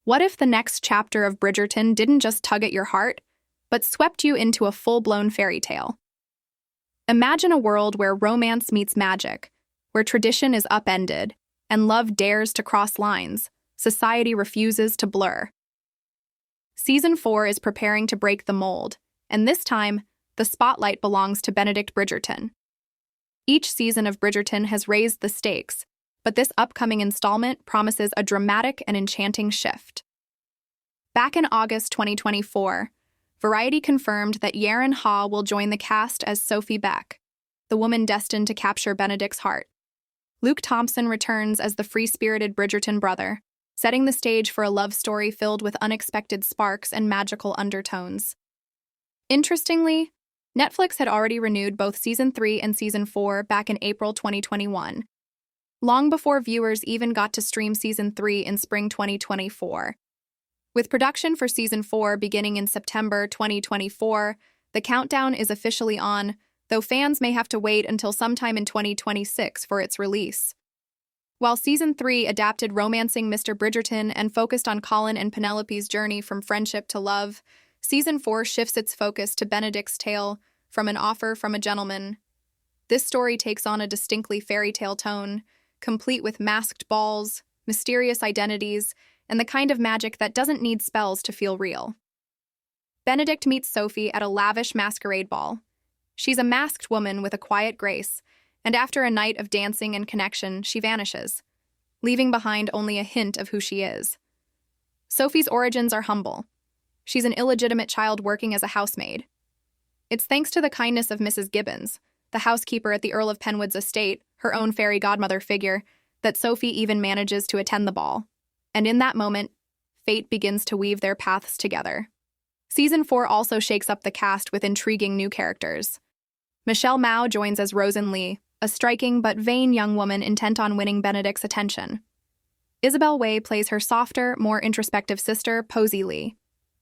What if the next chapter of Bridgerton didn't just tug at your heart, but swept you into a full-blown fairy tale? Imagine a world where romance meets magic, where tradition is upended, and love dares to cross lines, society refuses to blur. Season 4 is preparing to break the mold, and this time, the spotlight belongs to Benedict Bridgerton. Each season of Bridgerton has raised the stakes, but this upcoming installment promises a dramatic and enchanting shift. Back in August 2024, Variety confirmed that Yarren Ha will join the cast as Sophie Beck, the woman destined to capture Benedict's heart. Luke Thompson returns as the free-spirited Bridgerton brother, setting the stage for a love story filled with unexpected sparks and magical undertones. Interestingly, Netflix had already renewed both Season 3 and Season 4 back in April 2021, long before viewers even got to stream Season 3 in spring 2024. With production for Season 4 beginning in September 2024, the countdown is officially on, though fans may have to wait until sometime in 2026 for its release. While Season 3 adapted romancing Mr. Bridgerton and focused on Colin and Penelope's journey from friendship to love, Season 4 shifts its focus to Benedict's tale, From an Offer from a Gentleman. This story takes on a distinctly fairy tale tone, complete with masked balls, mysterious identities, and the kind of magic that doesn't need spells to feel real. Benedict meets Sophie at a lavish masquerade ball. She's a masked woman with a quiet grace, and after a night of dancing and connection, she vanishes, leaving behind only a hint of who she is. Sophie's origins are humble. She's an illegitimate child working as a housemaid. It's thanks to the kindness of Mrs. Gibbons, the housekeeper at the Earl of Penwood's estate, her own fairy godmother figure, that Sophie even manages to attend the ball. And in that moment, fate begins to weave their paths together. Season 4 also shakes up the cast with intriguing new characters. Michelle Mao joins as Rosen Lee, a striking but vain young woman intent on winning Benedict's attention. Isabel Way plays her softer, more introspective sister, Posey Lee.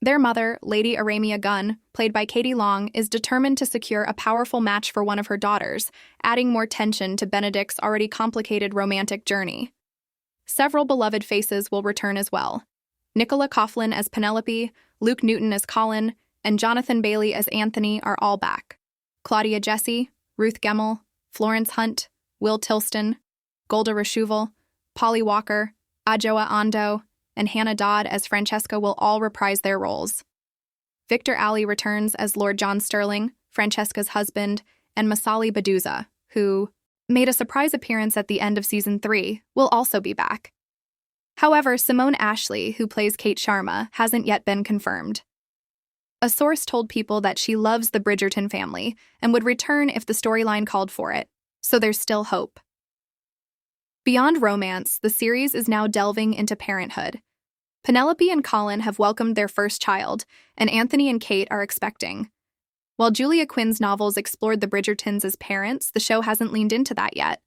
Their mother, Lady Aramia Gunn, played by Katie Long, is determined to secure a powerful match for one of her daughters, adding more tension to Benedict's already complicated romantic journey. Several beloved faces will return as well. Nicola Coughlan as Penelope, Luke Newton as Colin, and Jonathan Bailey as Anthony are all back. Claudia Jessie, Ruth Gemmell, Florence Hunt, Will Tilston, Golda Rosheuvel, Polly Walker, Adjoa Ando, and Hannah Dodd as Francesca will all reprise their roles. Victor Alley returns as Lord John Sterling, Francesca's husband, and Masali Baduza, who made a surprise appearance at the end of Season 3, will also be back. However, Simone Ashley, who plays Kate Sharma, hasn't yet been confirmed. A source told People that she loves the Bridgerton family and would return if the storyline called for it, so there's still hope. Beyond romance, the series is now delving into parenthood. Penelope and Colin have welcomed their first child, and Anthony and Kate are expecting. While Julia Quinn's novels explored the Bridgertons as parents, the show hasn't leaned into that yet.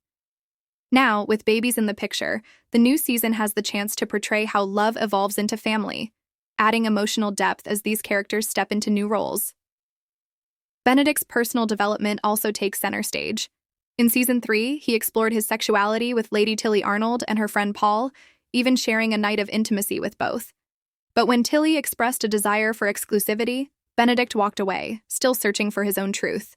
Now, with babies in the picture, the new season has the chance to portray how love evolves into family, adding emotional depth as these characters step into new roles. Benedict's personal development also takes center stage. In Season 3, he explored his sexuality with Lady Tilly Arnold and her friend Paul, even sharing a night of intimacy with both. But when Tilly expressed a desire for exclusivity, Benedict walked away, still searching for his own truth.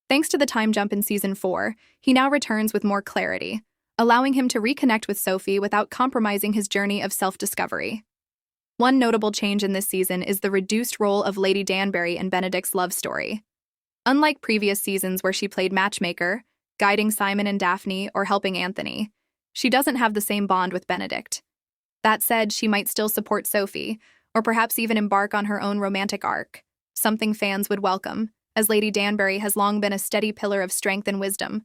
Thanks to the time jump in Season 4, he now returns with more clarity, allowing him to reconnect with Sophie without compromising his journey of self-discovery. One notable change in this season is the reduced role of Lady Danbury in Benedict's love story. Unlike previous seasons where she played matchmaker, guiding Simon and Daphne, or helping Anthony, she doesn't have the same bond with Benedict. That said, she might still support Sophie, or perhaps even embark on her own romantic arc, something fans would welcome, as Lady Danbury has long been a steady pillar of strength and wisdom.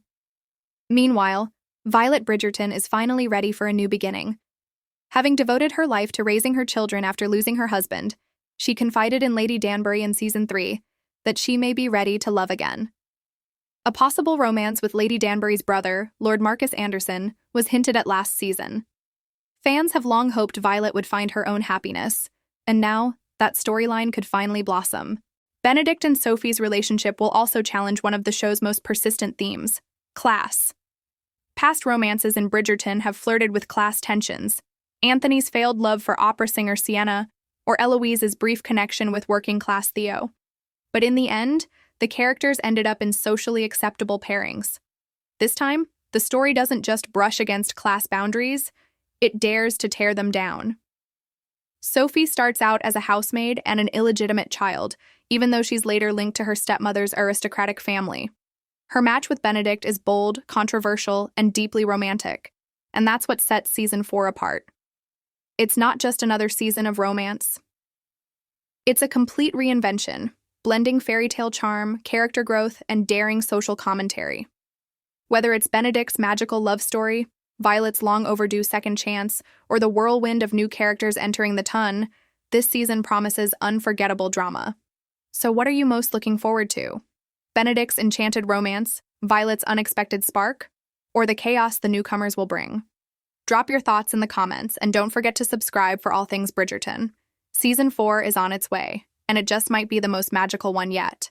Meanwhile, Violet Bridgerton is finally ready for a new beginning. Having devoted her life to raising her children after losing her husband, she confided in Lady Danbury in Season 3 that she may be ready to love again. A possible romance with Lady Danbury's brother, Lord Marcus Anderson, was hinted at last season. Fans have long hoped Violet would find her own happiness, and now that storyline could finally blossom. Benedict and Sophie's relationship will also challenge one of the show's most persistent themes: class. Past romances in Bridgerton have flirted with class tensions, Anthony's failed love for opera singer Sienna, or Eloise's brief connection with working-class Theo. But in the end, the characters ended up in socially acceptable pairings. This time, the story doesn't just brush against class boundaries, it dares to tear them down. Sophie starts out as a housemaid and an illegitimate child, even though she's later linked to her stepmother's aristocratic family. Her match with Benedict is bold, controversial, and deeply romantic, and that's what sets Season 4 apart. It's not just another season of romance. It's a complete reinvention, blending fairy tale charm, character growth, and daring social commentary. Whether it's Benedict's magical love story, Violet's long-overdue second chance, or the whirlwind of new characters entering the ton, this season promises unforgettable drama. So what are you most looking forward to? Benedict's enchanted romance, Violet's unexpected spark, or the chaos the newcomers will bring? Drop your thoughts in the comments, and don't forget to subscribe for all things Bridgerton. Season 4 is on its way, and it just might be the most magical one yet.